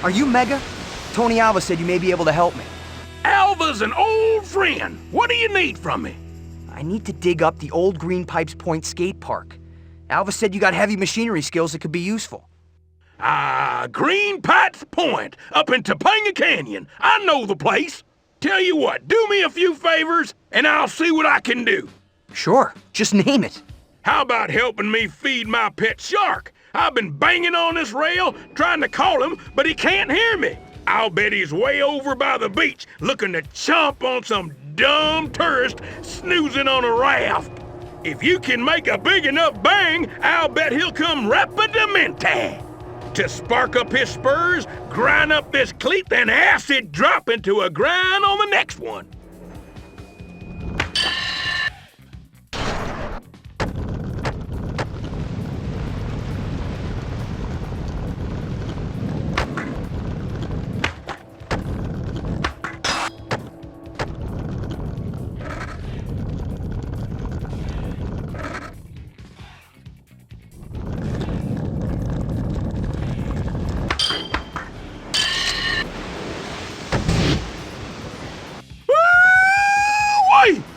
Are you Mega? Tony Alva said you may be able to help me. Alva's an old friend. What do you need from me? I need to dig up the old Green Pipes Point skate park. Alva said you got heavy machinery skills that could be useful. Green Pipes Point, up in Topanga Canyon. I know the place. Tell you what, do me a few favors, and I'll see what I can do. Sure, just name it. How about helping me feed my pet shark? I've been banging on this rail, trying to call him, but he can't hear me. I'll bet he's way over by the beach, looking to chomp on some dumb tourist snoozing on a raft. If you can make a big enough bang, I'll bet he'll come rapidamente. To spark up his spurs, grind up this cleat, then acid drop into a grind on the next one.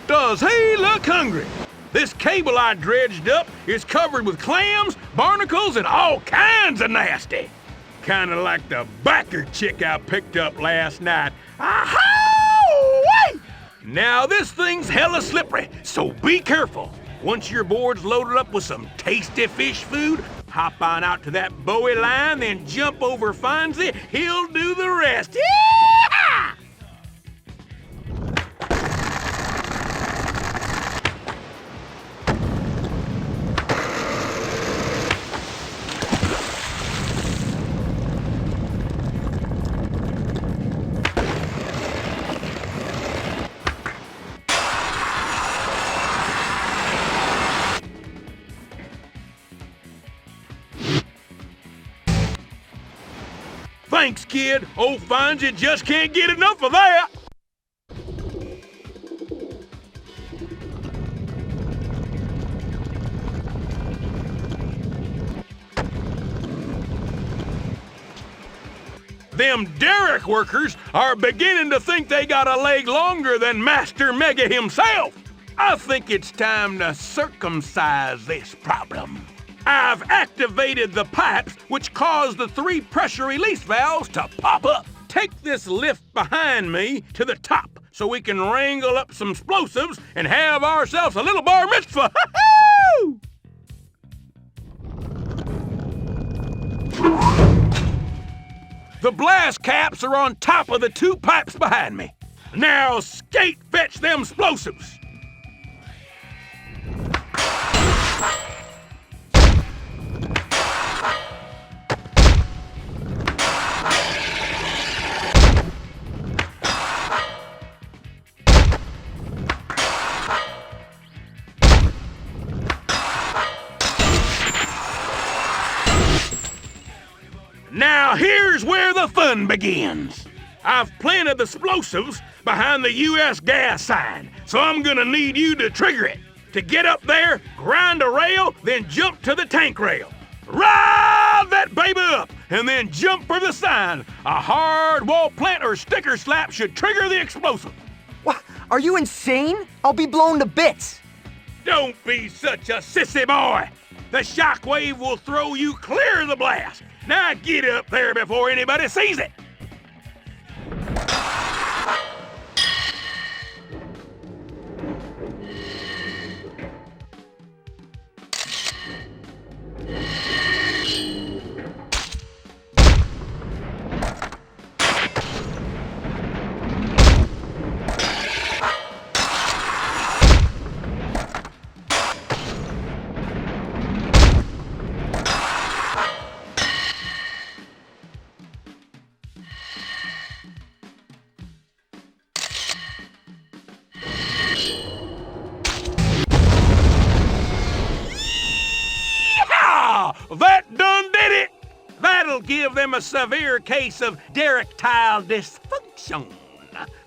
Does he look hungry? This cable I dredged up is covered with clams, barnacles, and all kinds of nasty. Kinda like the backer chick I picked up last night. Aha! Now this thing's hella slippery, so be careful. Once your board's loaded up with some tasty fish food, hop on out to that Bowie line, then jump over Fonzie. He'll do the rest. Yee-haw! Thanks, kid. Old Fonzie just can't get enough of that. Them derrick workers are beginning to think they got a leg longer than Master Mega himself. I think it's time to circumcise this problem. I've activated the pipes which cause the 3 pressure release valves to pop up. Take this lift behind me to the top so we can wrangle up some explosives and have ourselves a little bar mitzvah. The blast caps are on top of the 2 pipes behind me. Now, Skeet, fetch them explosives. Now here's where the fun begins. I've planted the explosives behind the U.S. gas sign, so I'm gonna need you to trigger it. To get up there, grind a rail, then jump to the tank rail. Ride that baby up, and then jump for the sign. A hard wall plant or sticker slap should trigger the explosive. What? Are you insane? I'll be blown to bits. Don't be such a sissy boy. The shockwave will throw you clear of the blast. Now get up there before anybody sees it. That done did it! That'll give them a severe case of erectile dysfunction.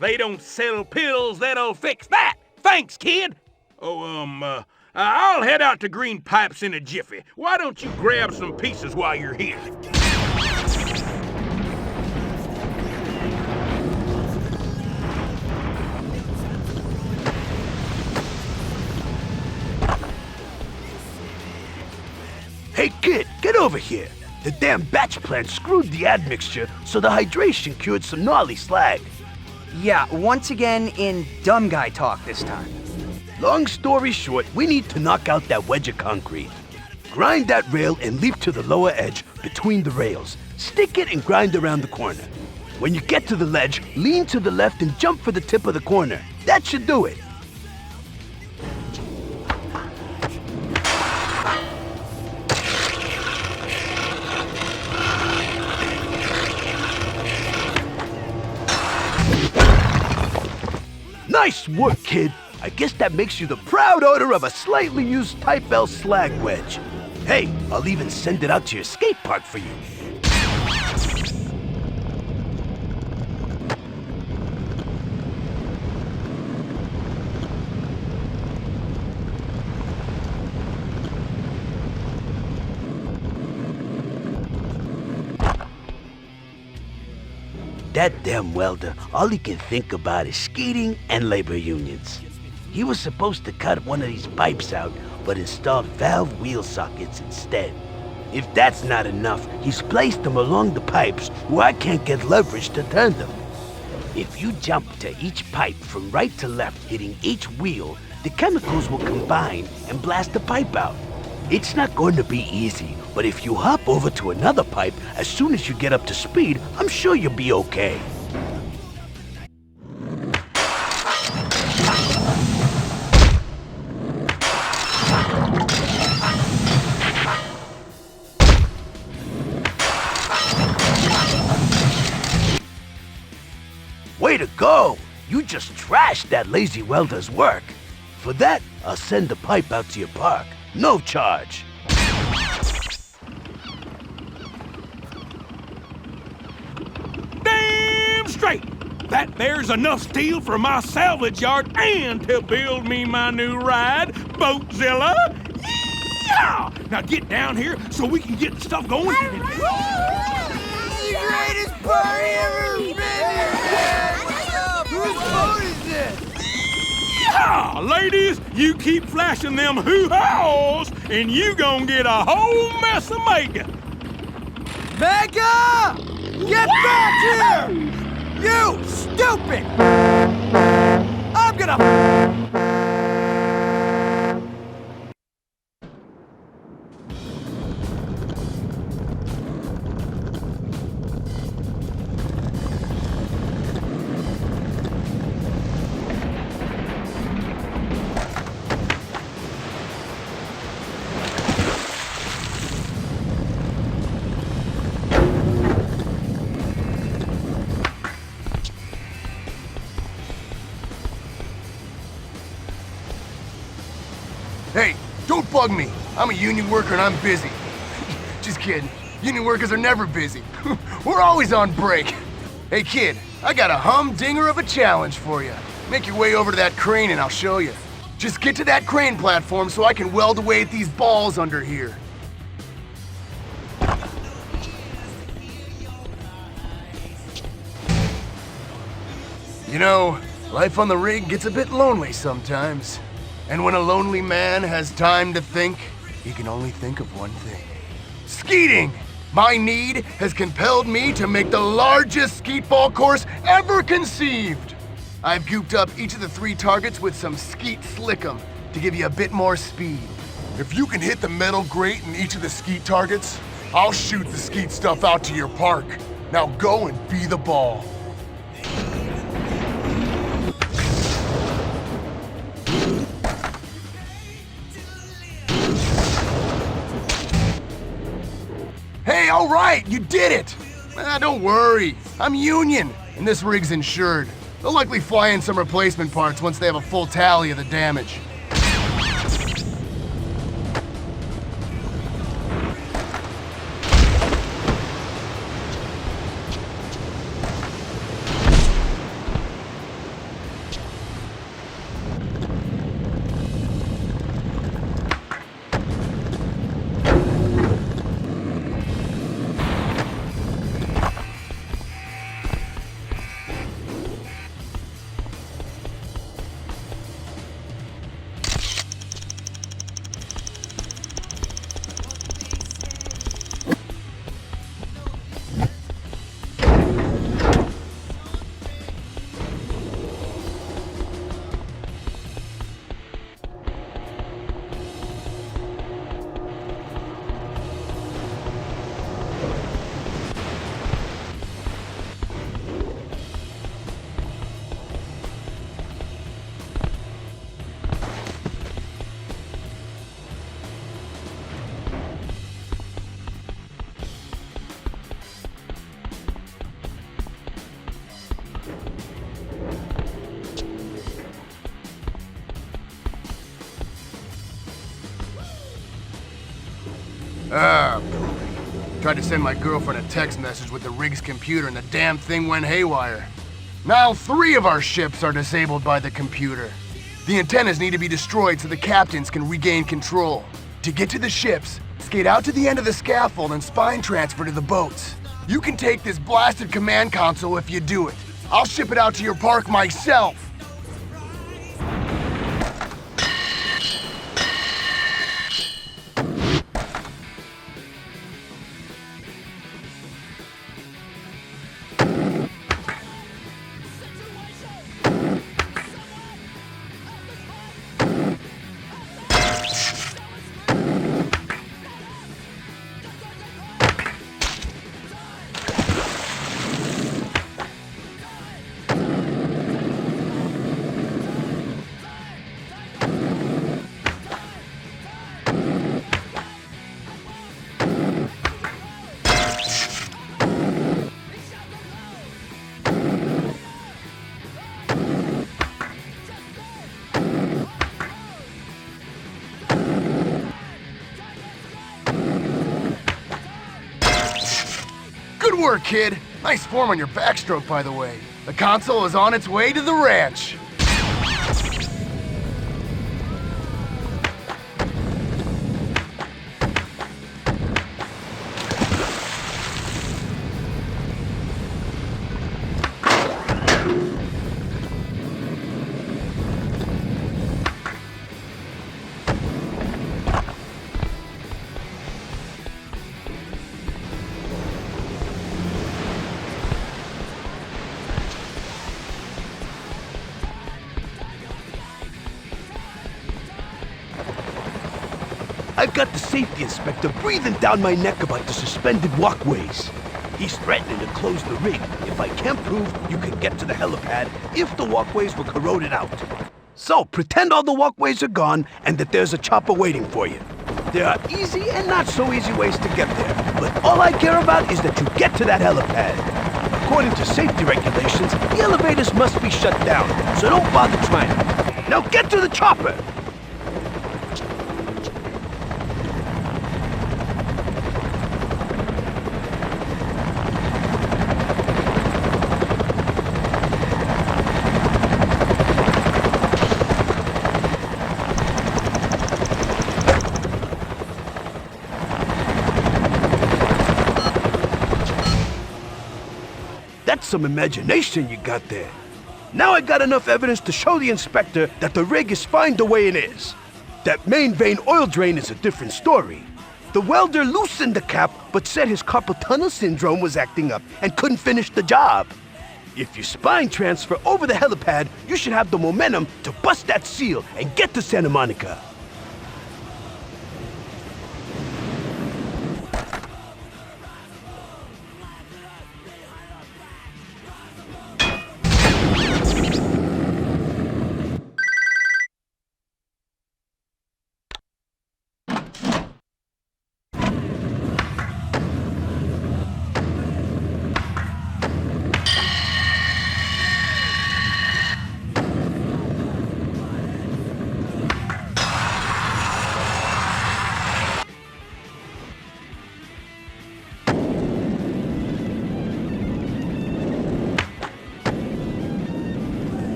They don't sell pills that'll fix that. Thanks, kid. I'll head out to Green Pipes in a jiffy. Why don't you grab some pieces while you're here? Hey kid, get over here. The damn batch plant screwed the admixture, so the hydration cured some gnarly slag. Yeah, once again in dumb guy talk this time. Long story short, we need to knock out that wedge of concrete. Grind that rail and leap to the lower edge between the rails. Stick it and grind around the corner. When you get to the ledge, lean to the left and jump for the tip of the corner. That should do it. Nice work, kid. I guess that makes you the proud owner of a slightly used Type L slag wedge. Hey, I'll even send it out to your skate park for you. That damn welder, all he can think about is skating and labor unions. He was supposed to cut one of these pipes out, but installed valve wheel sockets instead. If that's not enough, he's placed them along the pipes where I can't get leverage to turn them. If you jump to each pipe from right to left, hitting each wheel, the chemicals will combine and blast the pipe out. It's not going to be easy, but if you hop over to another pipe as soon as you get up to speed, I'm sure you'll be okay. Way to go! You just trashed that lazy welder's work. For that, I'll send the pipe out to your park. No charge. Damn straight! That there's enough steel for my salvage yard and to build me my new ride, Boatzilla! Yeah! Now get down here so we can get the stuff going. The greatest party ever been here! What's up? Whose boat is this? Yeah! Ladies, you keep flashing them hoo-haws and you gonna get a whole mess of making. Mega! Get back here! You stupid! I'm gonna... Hey, don't bug me. I'm a union worker and I'm busy. Just kidding. Union workers are never busy. We're always on break. Hey kid, I got a humdinger of a challenge for you. Make your way over to that crane and I'll show you. Just get to that crane platform so I can weld away at these balls under here. You know, life on the rig gets a bit lonely sometimes. And when a lonely man has time to think, he can only think of one thing. Skeeting! My need has compelled me to make the largest skeet ball course ever conceived. I've gooped up each of the 3 targets with some Skeet Slickum to give you a bit more speed. If you can hit the metal grate in each of the skeet targets, I'll shoot the skeet stuff out to your park. Now go and be the ball. Hey, all right, you did it! Don't worry, I'm union, and this rig's insured. They'll likely fly in some replacement parts once they have a full tally of the damage. Poopy. Tried to send my girlfriend a text message with the rig's computer and the damn thing went haywire. Now 3 of our ships are disabled by the computer. The antennas need to be destroyed so the captains can regain control. To get to the ships, skate out to the end of the scaffold and spine transfer to the boats. You can take this blasted command console if you do it. I'll ship it out to your park myself. Good work, kid. Nice form on your backstroke, by the way. The console is on its way to the ranch. I've got the safety inspector breathing down my neck about the suspended walkways. He's threatening to close the rig if I can't prove you can get to the helipad if the walkways were corroded out. So pretend all the walkways are gone and that there's a chopper waiting for you. There are easy and not so easy ways to get there, but all I care about is that you get to that helipad. According to safety regulations, the elevators must be shut down, so don't bother trying. Now get to the chopper! That's some imagination you got there. Now I got enough evidence to show the inspector that the rig is fine the way it is. That main vein oil drain is a different story. The welder loosened the cap, but said his carpal tunnel syndrome was acting up and couldn't finish the job. If you spine transfer over the helipad, you should have the momentum to bust that seal and get to Santa Monica.